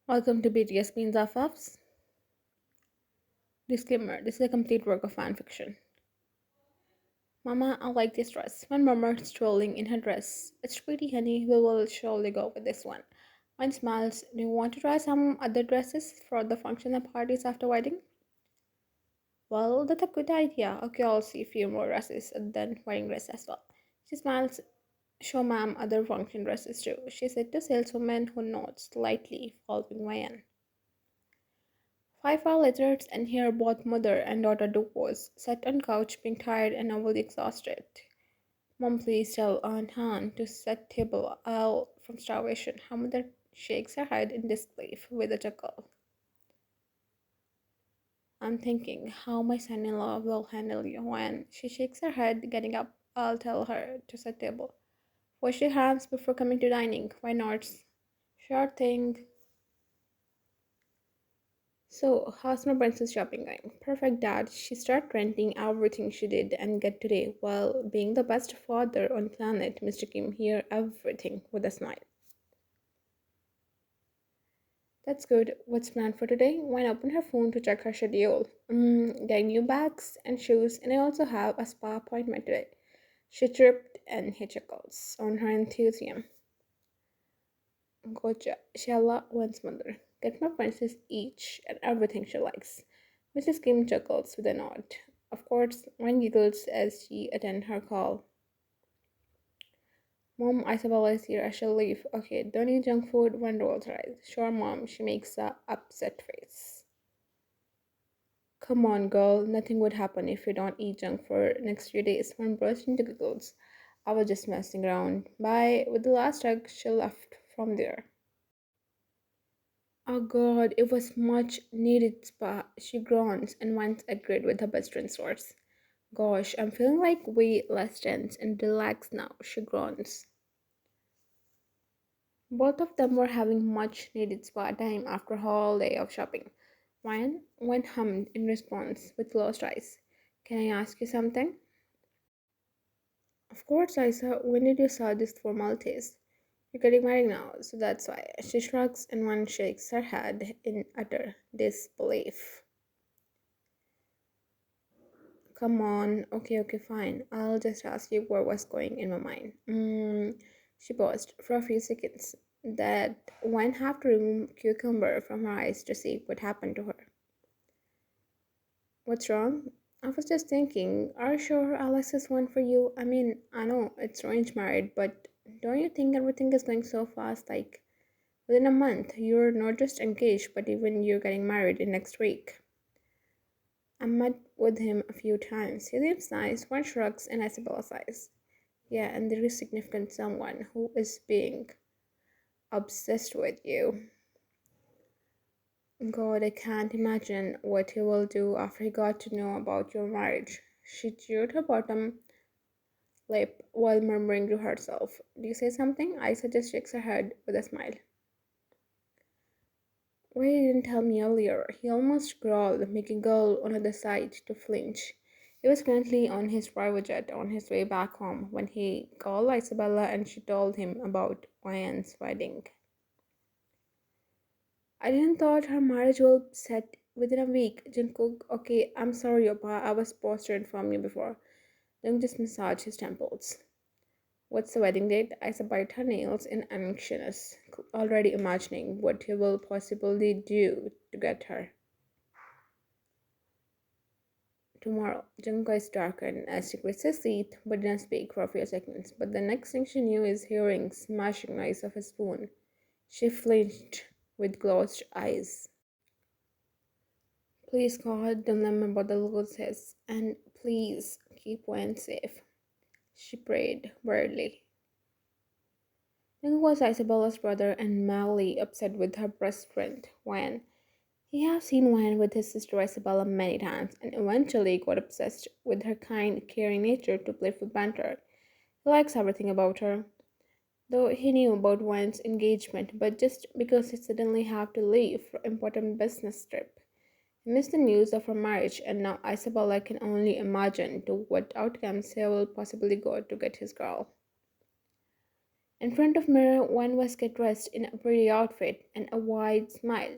Welcome to BTS Beans of Ups. Disclaimer, this is a complete work of fan fiction. Mama, I like this dress. When Mama strolling in her dress. It's pretty, honey. We will surely go with this one. One smiles. Do you want to try some other dresses for the function and parties after wedding? Well, that's a good idea. Okay, I'll see a few more dresses and then wedding dress as well. She smiles. Show ma'am other function dresses too, she said to saleswoman who nods slightly, following Wayan. 5 hours later, and here both mother and daughter do pose, sat on couch being tired and overly exhausted. Mom, please tell Aunt Han to set table. I'll from starvation. Her mother shakes her head in disbelief with a chuckle. I'm thinking how my son-in-law will handle you when she shakes her head, getting up. I'll tell her to set table. Wash your hands before coming to dining. Why not? Sure thing. So, how's my princess shopping going? Perfect, Dad. She started renting everything she did and get today while being the best father on planet. Mr. Kim hear everything with a smile. That's good. What's planned for today? Wine opened her phone to check her schedule. Getting new bags and shoes, and I also have a spa appointment today. She tripped and he chuckles on her enthusiasm. Gotcha. Shalla once mother. Get my princess each and everything she likes. Mrs. Kim chuckles with a nod. Of course, one giggles as she attends her call. Mom, Isabella is here. I shall leave. Okay, don't eat junk food when rolls rise. Sure, Mom. She makes a upset face. Come on, girl. Nothing would happen if you don't eat junk for next few days. One burst into giggles. I was just messing around. Bye. With the last hug, she left from there. Oh God, it was much needed spa. She groans and once agreed with her best friend's source. Gosh, I'm feeling like way less tense and relaxed now, she groans. Both of them were having much needed spa time after a whole day of shopping. One hummed in response with closed eyes. Can I ask you something? Of course, Isa. When did you start these formalities? You're getting married now, so that's why. She shrugs and one shakes her head in utter disbelief. Come on. Okay, fine. I'll just ask you what was going in my mind. She paused for a few seconds. That one have to remove cucumber from her eyes to see what happened to her. What's wrong? I was just thinking, are you sure Alex is one for you? I mean, I know it's arranged married, but don't you think everything is going so fast? Like, within a month, you're not just engaged, but even you're getting married in next week. I met with him a few times. He seems nice, one shrugs, and Isabella sighs. Yeah, and there is significant someone who is being obsessed with you. God, I can't imagine what he will do after he got to know about your marriage. She chewed her bottom lip while murmuring to herself. Do you say something? Isa just shakes her head with a smile. Why didn't tell me earlier? He almost growled, making girl on the other side to flinch. He was currently on his private jet on his way back home when he called Isabella and she told him about Ryan's wedding. I didn't thought her marriage will set within a week. Jungkook, okay, I'm sorry, Opa. I was supposed to inform you before. Jung just massaged his temples. What's the wedding date? Isa bit her nails in anxiousness, already imagining what he will possibly do to get her. Tomorrow. Jung's eyes darkened as she grit his teeth but didn't speak for a few seconds. But the next thing she knew is hearing smashing noise of a spoon. She flinched with closed eyes. Please God, don't let my brother lose his, and please keep Wayne safe. She prayed wearily. Jung was Isabella's brother and madly upset with her best friend, Wayne. He had seen Wayne with his sister Isabella many times, and eventually got obsessed with her kind, caring nature to playful banter. He likes everything about her, though he knew about Wayne's engagement, but just because he suddenly had to leave for important business trip. He missed the news of her marriage, and now Isabella can only imagine to what outcomes he will possibly go to get his girl. In front of mirror, one was get dressed in a pretty outfit and a wide smile.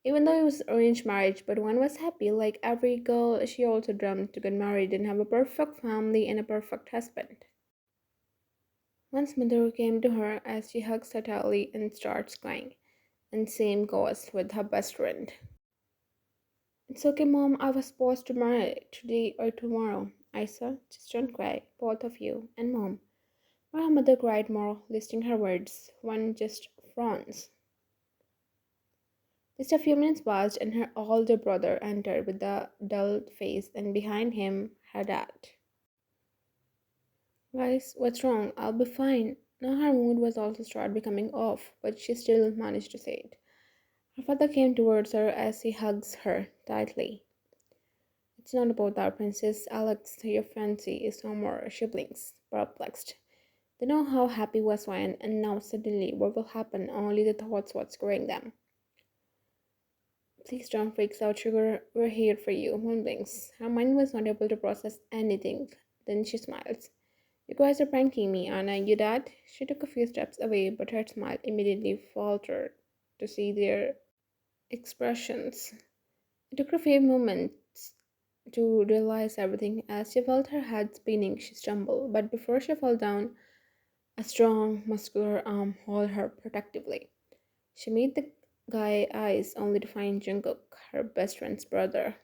Even though it was arranged marriage, but one was happy. Like every girl, she also dreamed to get married and have a perfect family and a perfect husband. One's mother came to her as she hugs her tightly and starts crying. And same goes with her best friend. It's okay, Mom. I was supposed to marry today or tomorrow. Isa, just don't cry, both of you, and Mom. But her mother cried more, listing her words. One just frowns. Just a few minutes passed, and her older brother entered with a dull face, and behind him, her dad. Guys, what's wrong? I'll be fine. Now her mood was also started becoming off, but she still managed to say it. Her father came towards her as he hugs her tightly. It's not about our princess, Alex. Your fancy is no more. She blinks, perplexed. They know how happy was Ryan, and now suddenly what will happen? Only the thoughts what's scaring them. Please don't freak out, Sugar. We're here for you. Moon blinks. Her mind was not able to process anything. Then she smiles. You guys are pranking me, Anna. You dad? She took a few steps away, but her smile immediately faltered to see their expressions. It took her a few moments to realize everything. As she felt her head spinning, she stumbled, but before she fell down, a strong, muscular arm held her protectively. She made the guy eyes only to find Jungkook, her best friend's brother.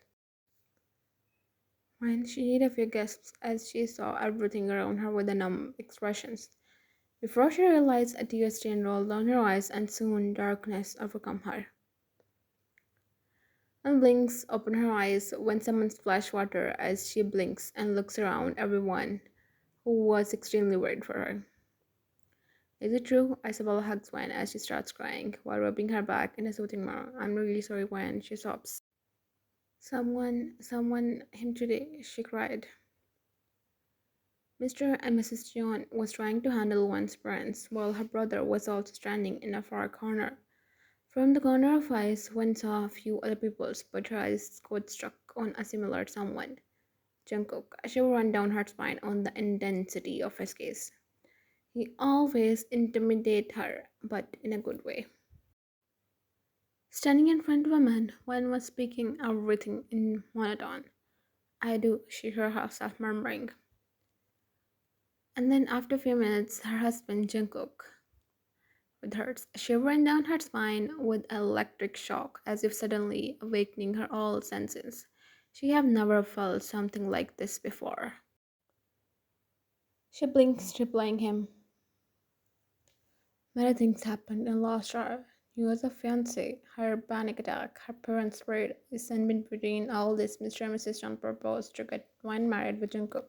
When she did a few gasps as she saw everything around her with the numb expressions. Before she realized, a tear stain rolled down her eyes, and soon darkness overcome her. And blinks open her eyes when someone splashed water as she blinks and looks around everyone who was extremely worried for her. Is it true? Isabella hugs Gwen as she starts crying while rubbing her back in a soothing manner. I'm really sorry, Gwen, she sobs. Someone, him today, she cried. Mr. and Mrs. John was trying to handle one's parents while her brother was also standing in a far corner. From the corner of eyes, one saw a few other people's, but her eyes got stuck on a similar someone. Jungkook. A shiver ran down her spine on the intensity of his gaze. He always intimidated her, but in a good way. Standing in front of a man, one was speaking everything in monotone. I do, she heard herself murmuring. And then after a few minutes, her husband Jungkook, with hers, she ran down her spine with an electric shock, as if suddenly awakening her all senses. She had never felt something like this before. She blinked, replying him. Many things happened in last hour. He was a fiancé, her panic attack, her parents' prayed, and in between all this, Mr. and Mrs. John proposed to get Wine married with Jungkook.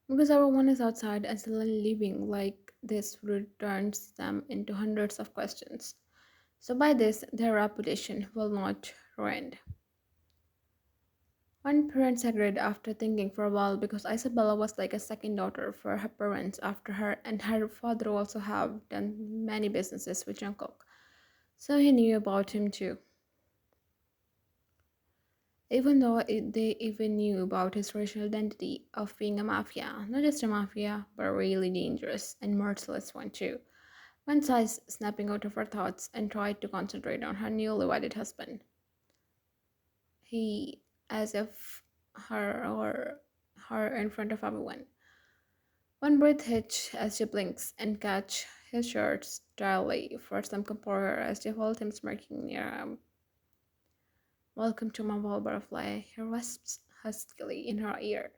Because everyone is outside and suddenly leaving like this returns them into hundreds of questions. So by this, their reputation will not ruined. One parents agreed after thinking for a while because Isabella was like a second daughter for her parents after her, and her father also have done many businesses with Jungkook, so he knew about him too. Even though they even knew about his racial identity of being a mafia, not just a mafia, but a really dangerous and merciless one too. One sighs, snapping out of her thoughts, and tried to concentrate on her newly wedded husband. He, as if her in front of everyone. One breath hitch as she blinks and catch his shirts dryly for some composure as she holds him smirking near him. Welcome to my wall, butterfly, he whisps huskily in her ear.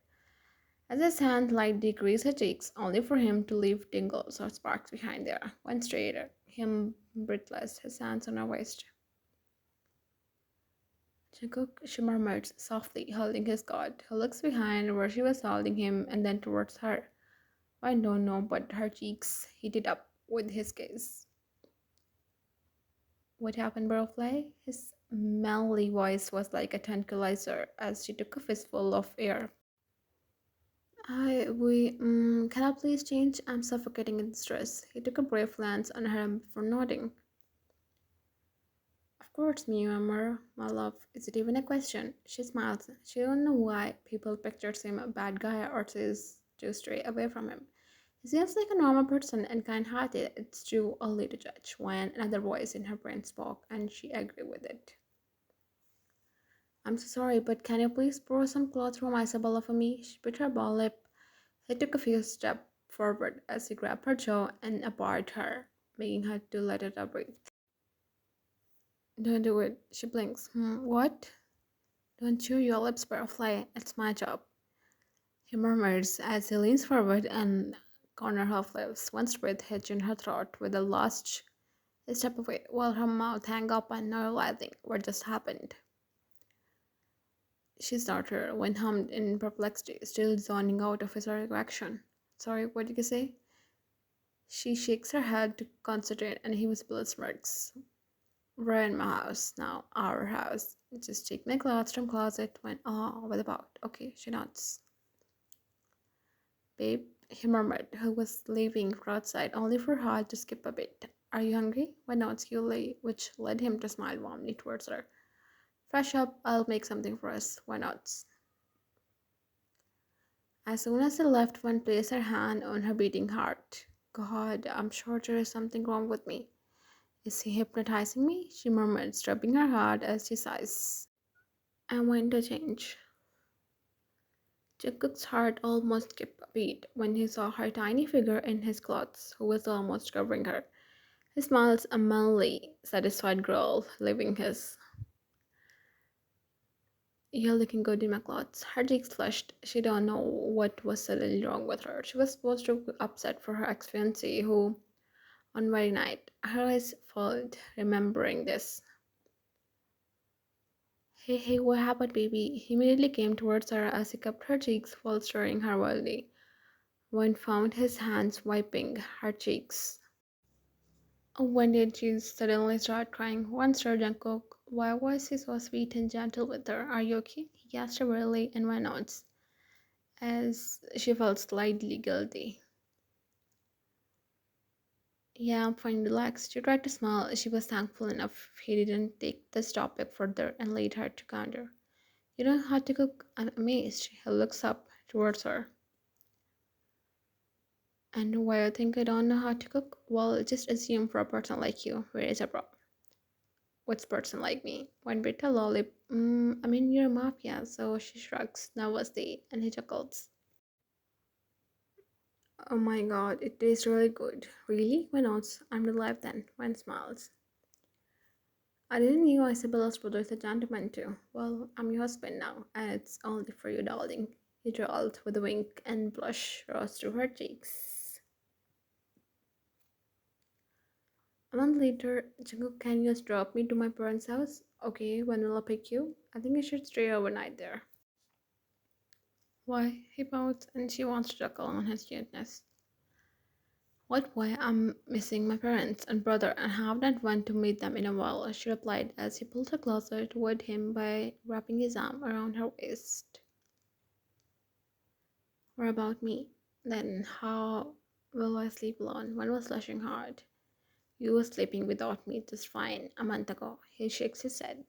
As his hand lightly grazed her cheeks, only for him to leave tingles or sparks behind there. One straighter, him breathless, his hands on her waist. Jungkook, she murmured softly, holding his guard. He looks behind where she was holding him and then towards her. I don't know, but her cheeks heated up with his gaze. What happened, butterfly? His manly voice was like a tranquilizer as she took a fistful of air. Can I please change? I'm suffocating in stress. He took a brave glance on her before nodding. Of course, Miyamura, my love. Is it even a question? She smiles. She don't know why people pictures him a bad guy or says to stray away from him. He seems like a normal person and kind hearted. It's too early to judge when another voice in her brain spoke and she agreed with it. I'm so sorry, but can you please pour some cloth from Isabella for me? She bit her ball lip. He took a few steps forward as he grabbed her jaw and apart her, making her to let it out breathe. Don't do it. She blinks. What? Don't chew your lips, butterfly. It's my job. He murmurs as he leans forward and corner her lips. One breath hitch in her throat with a last step away while her mouth hung open, not realizing what just happened. She started when hummed in perplexity, still zoning out of his erection. Sorry, what did you say? She shakes her head to concentrate and he visibly smirks. We're in my house now, our house. Just take my clothes from closet when what about? Okay, she nods. Babe, he murmured, who was leaving for outside only for her to skip a bit. Are you hungry? Why not Yuli, which led him to smile warmly towards her. Fresh up, I'll make something for us. Why not? As soon as he left, one placed her hand on her beating heart. God, I'm sure there is something wrong with me. Is he hypnotizing me? She murmured, rubbing her heart as she sighs. I'm going to change. Jungkook's heart almost skipped a beat when he saw her tiny figure in his clothes, who was almost covering her. He smiles a manly, satisfied girl, leaving his. You're looking good in my clothes. Her cheeks flushed. She don't know what was suddenly wrong with her. She was supposed to be upset for her ex-fiancé, who, on very night, her eyes filled, remembering this. Hey, hey, what happened, baby? He immediately came towards her as he cupped her cheeks while stirring her wildly. One found his hands wiping her cheeks. Oh, when did she suddenly start crying? One stirred Jungkook. Why was he so sweet and gentle with her? Are you okay? He asked her wearily and went on, as she felt slightly guilty. Yeah, I'm fine, relaxed. She tried to smile. She was thankful enough he didn't take this topic further and laid her to counter. You know how to cook? I'm amazed. He looks up towards her. And why you think I don't know how to cook? Well, just assume for a person like you, where is a pro? What's person like me? One bit a lollip. I mean, you're a mafia, so she shrugs nervously and he chuckles. Oh my god, it tastes really good. Really? Why not? I'm alive then. One smiles. I didn't know Isabella's brother is a gentleman too. Well, I'm your husband now, and it's only for you, darling. He drawled with a wink and blush rose to her cheeks. A month later, Jungkook, can you just drop me to my parents' house? Okay, when will I pick you? I think I should stay overnight there. Why? He pouts, and she wants to chuckle on his cuteness. What? Why? I'm missing my parents and brother and have not want to meet them in a while, she replied as he pulled her closer toward him by wrapping his arm around her waist. What about me? Then how will I sleep alone? One was blushing hard. You were sleeping without me just fine a month ago. He shakes his head.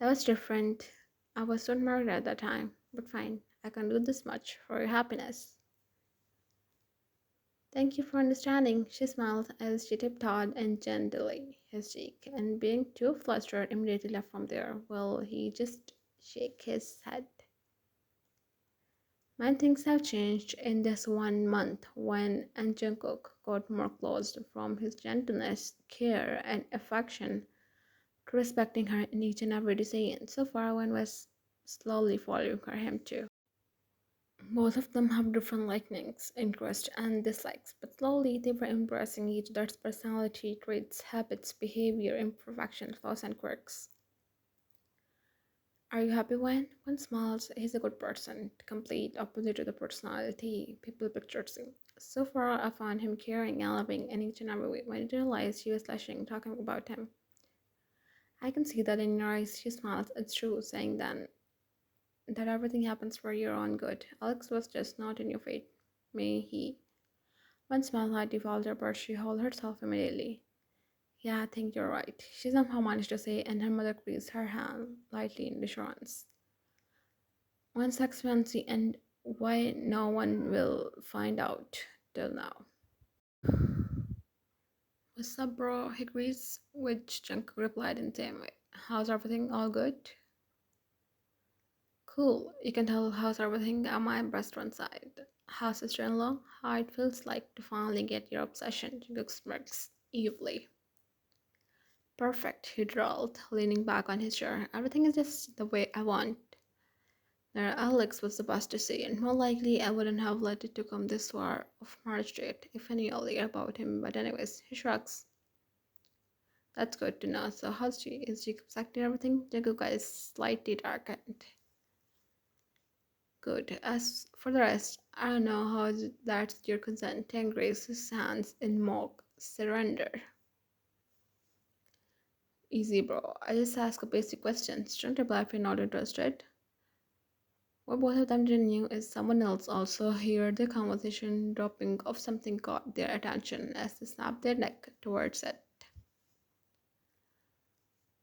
That was different. I was not married at that time, but fine. I can do this much for your happiness. Thank you for understanding, she smiled as she tiptoed and gently his cheek, and being too flustered, immediately left from there. Well, he just shake his head. Many things have changed in this 1 month when and Jungkook got more closed from his gentleness, care, and affection to respecting her in each and every decision. So far, one was slowly following her him too. Both of them have different likings, interests, and dislikes, but slowly they were embracing each other's personality, traits, habits, behavior, imperfections, flaws, and quirks. Are you happy when? One smiles, he's a good person, complete opposite to the personality people pictured him. So far, I found him caring and loving in each and every way. When I realized she was blushing, talking about him, I can see that in your eyes. She smiles. It's true, saying then that everything happens for your own good. Alex was just not in your fate. May he. One smile had devolved her, but she held herself immediately. Yeah, I think you're right, she somehow managed to say, and her mother squeezed her hand lightly in reassurance. One sex fancy, and Why no one will find out till now. What's up, bro? He agrees, which Jungkook replied in the same way. How's everything? All good? Cool. You can tell how's everything on my best friend side. How's sister-in-law? How it feels like to finally get your obsession. Jungkook smirks evilly. Perfect, he drawled, leaning back on his chair. Everything is just the way I want. Now, Alex was the best to see, and more likely I wouldn't have let it to come this far of March date if I knew earlier about him. But anyways, he shrugs. That's good to know. So how's she? Is she accepting everything? Jungkook is slightly darkened. Good. As for the rest, I don't know how that's your consent. Tank raises his hands in mock surrender. Easy, bro. I just ask a basic questions. Don't reply if you're not interested. What both of them didn't know is someone else also heard the conversation dropping of something caught their attention as they snapped their neck towards it.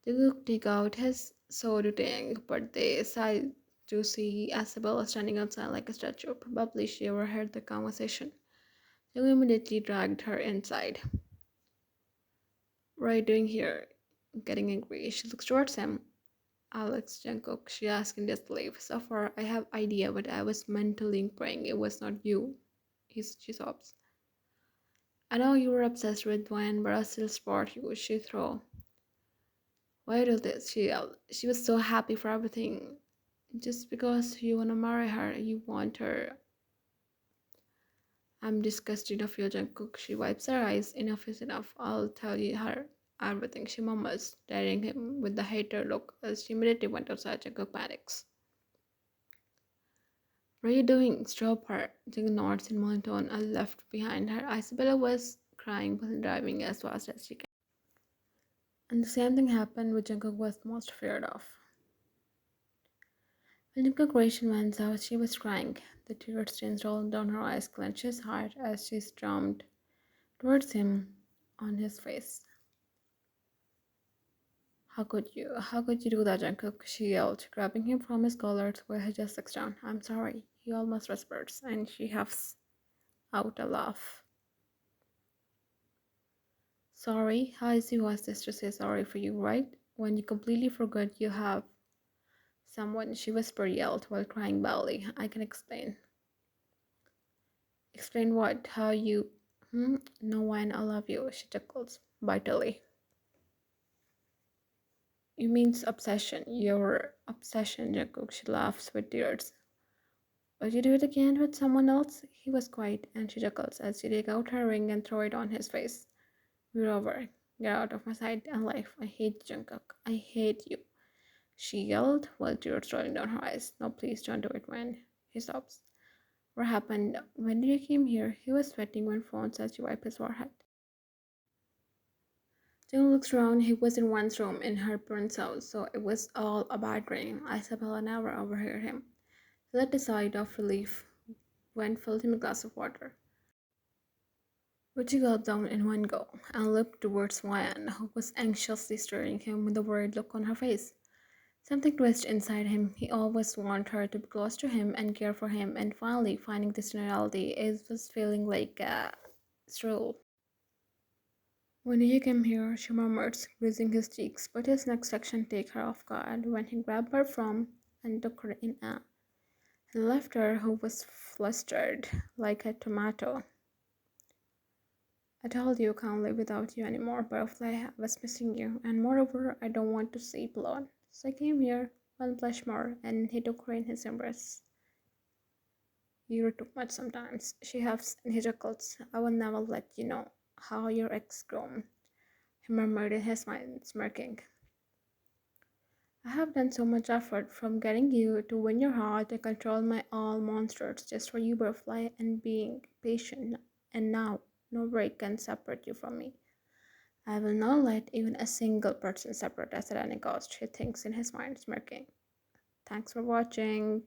They could take out his sword thing, but they sighed to see Isabella standing outside like a statue. Probably she overheard the conversation. They immediately dragged her inside. What are you doing here? Getting angry. She looks towards him. Alex Jungkook, she asked in disbelief. So far, I have idea, but I was mentally praying it was not you. She sobs. I know you were obsessed with Dwayne, but I still support you. She threw. Why do this? She yelled. She was so happy for everything. Just because you wanna marry her, you want her. I'm disgusted of your Jungkook. She wipes her eyes. Enough is enough. I'll tell you her everything. She murmurs, staring him with the hater look as she immediately went outside. Jungkook panics. What are you doing? Stop her. Jungkook nods in monotone and left behind her. Isabella was crying while driving as fast as she can. And the same thing happened with Jungkook was most feared of. When Jungkook ration went out, she was crying. The tear stains rolled down her eyes, clenched his heart as she stormed towards him on his face. How could you? How could you do that, Jungkook? She yelled, grabbing him from his collar to where he just sits down. I'm sorry, he almost whispers, and she huffs out a laugh. Sorry? How easy was this to say sorry for you, right? When you completely forgot you have someone, she whispered, yelled while crying badly. I can explain. Explain what? How you? No one, I love you, she chuckles bitterly. You means obsession. Your obsession, Jungkook. She laughs with tears. Would you do it again with someone else? He was quiet, and she chuckles as she takes out her ring and throws it on his face. We're over. Get out of my sight and life. I hate Jungkook. I hate you. She yelled while tears rolling down her eyes. No, please don't do it, man. He sobs. What happened? When did you came here? He was sweating when phone says she wiped his forehead. Jung looks around. He was in one's room in her parents' house, so it was all a bad dream. Isabella never overheard him. He let a sigh of relief when filled him a glass of water, which he gulped down in one go, and looked towards Ryan, who was anxiously staring him with a worried look on her face. Something twisted inside him. He always wanted her to be close to him and care for him, and finally finding this in reality, it was feeling like a stroll. When he came here, she murmured, squeezing his cheeks, but his next action took her off guard when he grabbed her from and took her in a. He left her, who was flustered like a tomato. I told you I can't live without you anymore, Butterfly. I was missing you, and moreover, I don't want to sleep alone. So I came here, one blush more, and he took her in his embrace. You're too much sometimes, she huffs and he chuckles. I will never let you know how your ex grown, he murmured in his mind, smirking. I have done so much effort from getting you to win your heart and control my all monsters just for you, Butterfly, and being patient. And now, no break can separate you from me. I will not let even a single person separate us at any cost, he thinks in his mind, smirking. Thanks for watching.